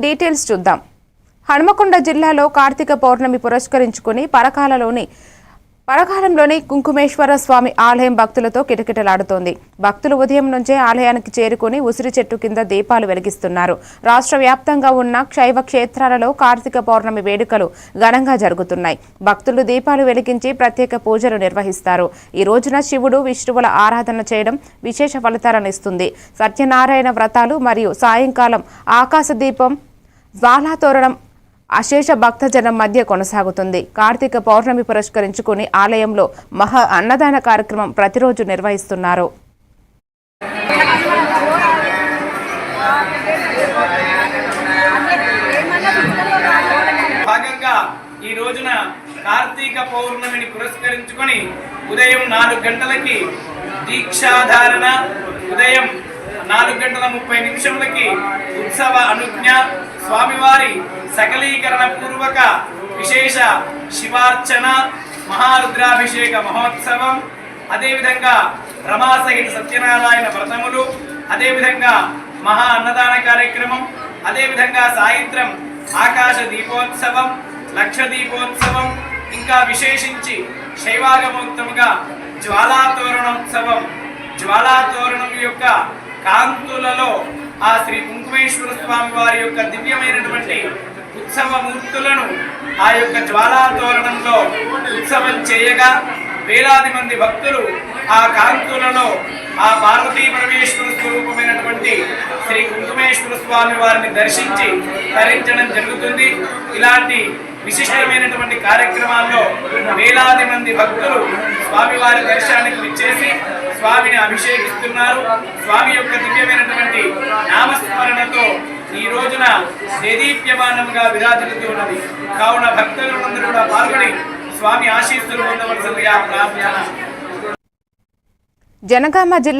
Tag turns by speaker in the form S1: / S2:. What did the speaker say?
S1: Details చూద్దాం. హనుమకొండ జిల్లాలో కార్తీక పౌర్ణమి పురస్కరించుకుని పరకాలంలోని కుంకుమేశ్వర స్వామి ఆలయం భక్తులతో కిటకిటలాడుతోంది. భక్తులు ఉదయం నుంచే ఆలయానికి చేరుకుని ఉసిరి చెట్టు కింద దీపాలు వెలిగిస్తున్నారు. రాష్ట్ర వ్యాప్తంగా ఉన్న శైవ క్షేత్రాలలో కార్తీక పౌర్ణమి వేడుకలు ఘనంగా జరుగుతున్నాయి. భక్తులు దీపాలు వెలిగించి ప్రత్యేక పూజలు నిర్వహిస్తారు. ఈ రోజున శివుడు విష్ణువుల ఆరాధన చేయడం విశేష ఫలితాలను ఇస్తుంది. సత్యనారాయణ వ్రతాలు మరియు సాయంకాలం ఆకాశ దీపం జ్వాలాతోరణం అశేష భక్తజనం మధ్య కొనసాగుతుంది. కార్తీక పౌర్ణమి పురస్కరించుకుని ఆలయంలో మహా అన్నదాన కార్యక్రమం ప్రతిరోజు నిర్వహిస్తున్నారు.
S2: భాగంగా ఈ రోజున కార్తీక పౌర్ణమిని పురస్కరించుకొని ఉదయం 4 గంటలకి దీక్షాధారణ, ఉదయం 4:30 ఉత్సవ అనుజ్ఞ, స్వామివారి సకలీకరణ పూర్వక విశేష శివార్చన, మహారుద్రాభిషేక మహోత్సవం, అదేవిధంగా రమాసహిత సత్యనారాయణ వ్రతములు, అదేవిధంగా మహా అన్నదాన కార్యక్రమం, అదేవిధంగా సాయంత్రం ఆకాశ దీపోత్సవం, లక్ష దీపోత్సవం, ఇంకా విశేషించి శైవాగమోక్తముగా జ్వాలాతోరణోత్సవం. జ్వాలాతోరణం యొక్క కాంతులలో ఆ శ్రీ కుంకుమేశ్వర స్వామి వారి యొక్క దివ్యమైనటువంటి ఉత్సవ మూర్తులను ఆ యొక్క జ్వాలాతోరణంలో ఉత్సవం చేయగా వేలాది మంది భక్తులు ఆ కాంతులలో ఆ పార్వతీ పరమేశ్వర స్వరూపమైనటువంటి శ్రీ కుంకుమేశ్వర స్వామి వారిని దర్శించి తరించడం జరుగుతుంది. ఇలాంటి విశిష్టమైనటువంటి కార్యక్రమాల్లో వేలాది మంది భక్తులు స్వామివారి దర్శనానికి విచ్చేసి స్వామిని అభిషేకిస్తున్నారు. స్వామి యొక్క దివ్యమైనటువంటి నామస్మరణతో ఈ రోజున దేదీప్యమానంగా విరాజిల్లుతున్నది. కావున భక్తులందరూ కూడా పాల్గొని స్వామి ఆశీస్సులు పొందవలసిందిగా ప్రార్థన.
S1: జనగామ జిల్లా